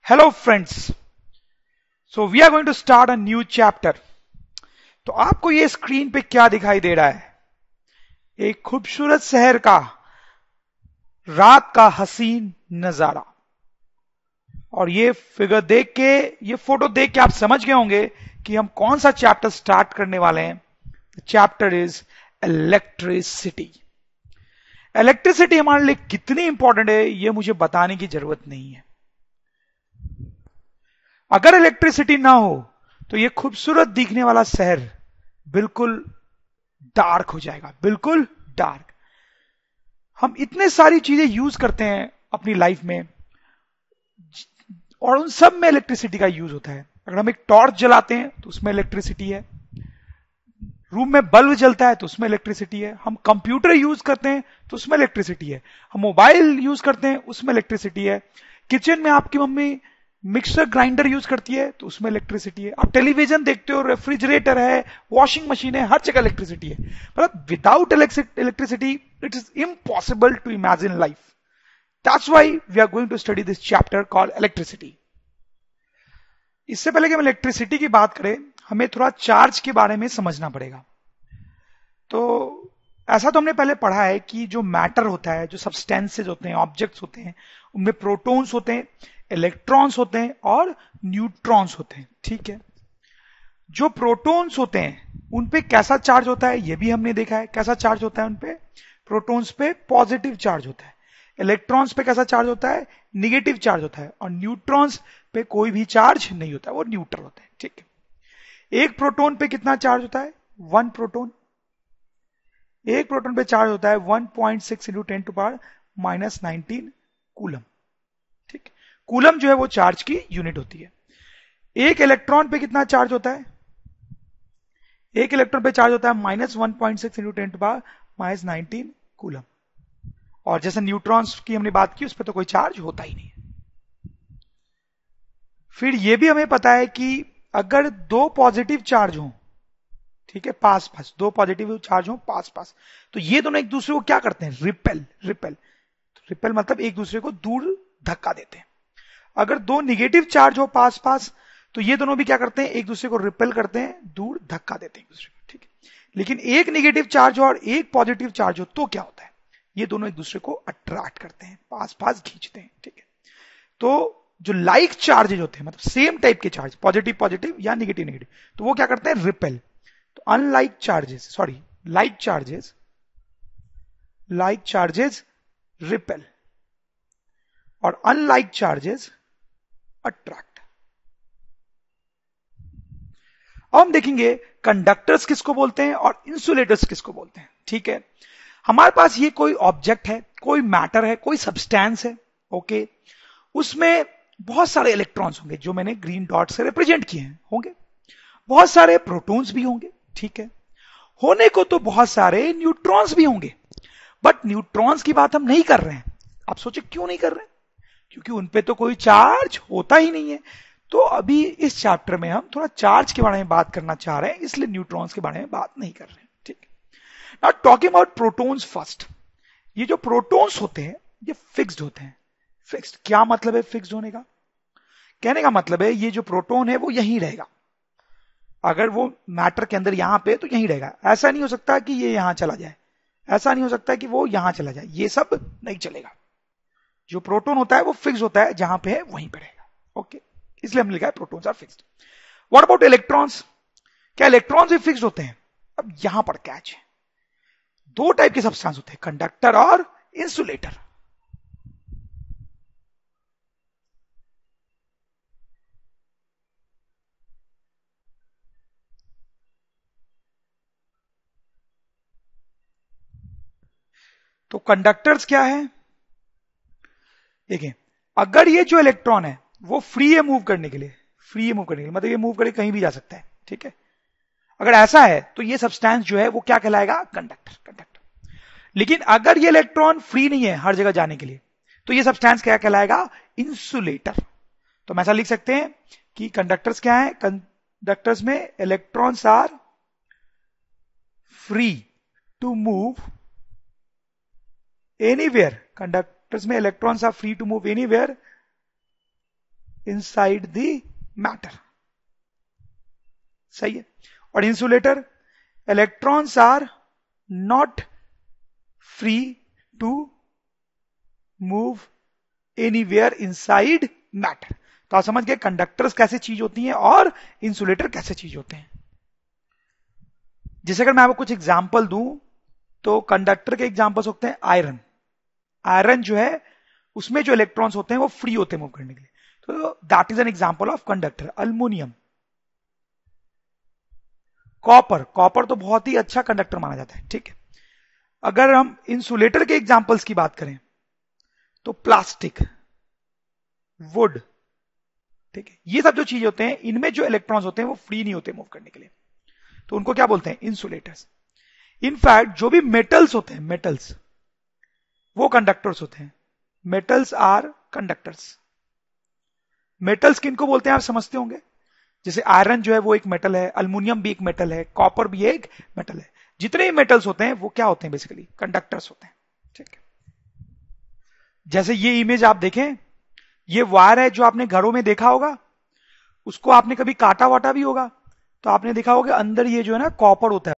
Hello friends. So we are going to start a new chapter. तो आपको ये screen पे क्या दिखाई दे रहा है? एक खूबसूरत शहर का रात का हसीन नजारा। और ये फिगर देख के, ये फोटो देख के आप समझ गए होंगे कि हम कौन सा चैप्टर स्टार्ट करने वाले हैं। Chapter is electricity. इलेक्ट्रिसिटी हमारे लिए कितनी इंपॉर्टेंट है ये मुझे बताने की जरूरत नहीं है। अगर इलेक्ट्रिसिटी ना हो तो ये खूबसूरत दिखने वाला शहर बिल्कुल डार्क हो जाएगा, बिल्कुल डार्क। हम इतने सारी चीजें यूज करते हैं अपनी लाइफ में और उन सब में इलेक्ट्रिसिटी का यूज होता है। अगर हम एक टॉर्च जलाते हैं तो उसमें इलेक्ट्रिसिटी है, रूम में बल्ब जलता है तो उसमें इलेक्ट्रिसिटी है, हम कंप्यूटर यूज करते हैं तो उसमें इलेक्ट्रिसिटी है, हम मोबाइल यूज करते हैं उसमें इलेक्ट्रिसिटी है, किचन में आपकी मम्मी मिक्सर ग्राइंडर यूज करती है तो उसमें इलेक्ट्रिसिटी है, आप टेलीविजन देखते हो, रेफ्रिजरेटर है, वॉशिंग मशीन है, हर जगह इलेक्ट्रिसिटी है। मतलब without electricity it is impossible to imagine life. That's why we are going to study this chapter called electricity. इससे पहले कि हम इलेक्ट्रिसिटी की बात करें, हमें थोड़ा चार्ज के बारे में समझना पड़ेगा। तो ऐसा तो हमने पहले पढ़ा है कि जो मैटर होता है, जो सब्सटेंसेज होते हैं, ऑब्जेक्ट्स होते हैं, उनमें प्रोटॉन्स होते हैं, इलेक्ट्रॉन्स होते हैं और न्यूट्रॉन्स होते हैं। ठीक है, जो प्रोटॉन्स होते हैं उन पे कैसा चार्ज होता है ये भी हमने देखा है। कैसा चार्ज होता है उन पे? प्रोटॉन्स पे पॉजिटिव चार्ज होता है। इलेक्ट्रॉन्स पे कैसा चार्ज होता है? निगेटिव चार्ज होता है। और न्यूट्रॉन्स पे कोई भी चार्ज नहीं होता है, वो न्यूट्रल होता है। ठीक है, एक प्रोटॉन पे कितना चार्ज होता है? One proton. एक प्रोटॉन पे चार्ज होता है 1.6 इंटू 10 टू पावर -19 कूलम। ठीक, कूलम जो है वो चार्ज की यूनिट होती है। एक इलेक्ट्रॉन पे कितना चार्ज होता है? एक इलेक्ट्रॉन पे चार्ज होता है -1.6 इंटू 10 टू पावर -19 कूलम। और जैसे न्यूट्रॉन्स की हमने बात की, उस पर तो कोई चार्ज होता ही नहीं है। फिर यह भी हमें पता है कि अगर दो पॉजिटिव चार्ज हो, ठीक है, पास पास, दो पॉजिटिव चार्ज हो पास पास, तो ये दोनों एक दूसरे को क्या करते हैं? रिपेल। रिपेल, रिपेल मतलब एक दूसरे को दूर धक्का देते हैं। अगर दो निगेटिव चार्ज हो पास पास तो ये दोनों भी क्या करते हैं? एक दूसरे को रिपेल करते हैं, दूर धक्का देते हैं एक दूसरे को। ठीक है, लेकिन एक निगेटिव चार्ज हो और एक पॉजिटिव चार्ज हो तो क्या होता है? ये दोनों एक दूसरे को अट्रैक्ट करते हैं, पास पास खींचते हैं। ठीक है, तो जो लाइक चार्जेज होते हैं, मतलब सेम टाइप के चार्ज, पॉजिटिव पॉजिटिव या निगेटिव निगेटिव, तो वो क्या करते हैं? रिपेल। तो unlike charges, sorry, like charges, like charges repel और अनलाइक चार्जेस अट्रैक्ट। अब हम देखेंगे कंडक्टर्स किसको बोलते हैं और इंसुलेटर्स किसको बोलते हैं। ठीक है, हमारे पास ये कोई ऑब्जेक्ट है, कोई मैटर है, कोई सब्सटेंस है, ओके, उसमें बहुत सारे इलेक्ट्रॉन्स होंगे जो मैंने ग्रीन डॉट से रिप्रेजेंट किए हैं, होंगे बहुत सारे प्रोटॉन्स भी होंगे। ठीक है, होने को तो बहुत सारे न्यूट्रॉन्स भी होंगे, बट न्यूट्रॉन्स की बात हम नहीं कर रहे हैं। आप सोचे क्यों नहीं कर रहे हैं? क्योंकि उनपे तो कोई चार्ज होता ही नहीं है। तो अभी इस चैप्टर में हम थोड़ा चार्ज के बारे में बात करना चाह रहे हैं, इसलिए न्यूट्रॉन्स के बारे में बात नहीं कर रहे हैं। ठीक है, now talking about protons first. ये जो प्रोटॉन्स होते हैं ये फिक्स्ड होते हैं। फिक्स्ड क्या मतलब है? फिक्स्ड होने का कहने का मतलब है ये जो प्रोटॉन है वो यहीं रहेगा। अगर वो मैटर के अंदर यहां पे तो यहीं रहेगा। ऐसा नहीं हो सकता कि ये यहां चला जाए, ऐसा नहीं हो सकता कि वो यहां चला जाए, ये सब नहीं चलेगा। जो प्रोटॉन होता है वो फिक्स होता है, जहां पे है वहीं पे रहेगा। ओके, इसलिए हमने लिखा है protons are fixed. What about electrons? क्या इलेक्ट्रॉन्स भी फिक्स्ड होते हैं? अब यहां पर कैच है, दो टाइप के सब्सटेंस होते हैं, कंडक्टर और इंसुलेटर। तो कंडक्टर्स क्या है? देखिए, अगर ये जो इलेक्ट्रॉन है वो फ्री है मूव करने के लिए, फ्री है मूव करने के लिए मतलब ये मूव करके कहीं भी जा सकता है। ठीक है, अगर ऐसा है तो ये सब्सटेंस जो है वो क्या कहलाएगा? कंडक्टर। कंडक्टर। लेकिन अगर ये इलेक्ट्रॉन फ्री नहीं है हर जगह जाने के लिए तो ये सब्सटेंस क्या कहलाएगा? इंसुलेटर। तो हम ऐसा लिख सकते हैं कि कंडक्टर्स क्या है? कंडक्टर्स में electrons are free to move anywhere. Conductors में electrons are free to move anywhere inside the matter. सही है। और insulator, electrons are not free to move anywhere inside matter. तो आप समझ गए कंडक्टर्स कैसे चीज होती हैं और इंसुलेटर कैसे चीज होते हैं। जैसे अगर मैं आपको कुछ एग्जांपल दूं तो कंडक्टर के एग्जांपल्स होते हैं आयरन। आयरन जो है उसमें जो इलेक्ट्रॉन्स होते हैं वो फ्री होते हैं मूव करने के लिए, तो that is an example of conductor. Aluminium, copper, copper तो बहुत ही अच्छा कंडक्टर माना जाता है, ठीक है। अगर हम इंसुलेटर के एग्जांपल्स की बात करें तो प्लास्टिक, वुड, ठीक है, ये सब जो चीज होते हैं इनमें जो इलेक्ट्रॉन्स होते हैं वो फ्री नहीं होते मूव करने के लिए, तो उनको क्या बोलते हैं, इंसुलेटर्स। इनफैक्ट जो भी मेटल्स होते हैं, मेटल्स वो कंडक्टर्स होते हैं। Metals are conductors. मेटल्स किनको बोलते हैं आप समझते होंगे, जैसे आयरन जो है वो एक मेटल है, अल्युमिनियम भी एक मेटल है, कॉपर भी एक मेटल है। जितने भी मेटल्स होते हैं वो क्या होते हैं, बेसिकली कंडक्टर्स होते हैं, ठीक है। जैसे ये इमेज आप देखें, ये वायर है जो आपने घरों में देखा होगा, उसको आपने कभी काटा वाटा भी होगा तो आपने देखा होगा अंदर ये जो है ना कॉपर होता है।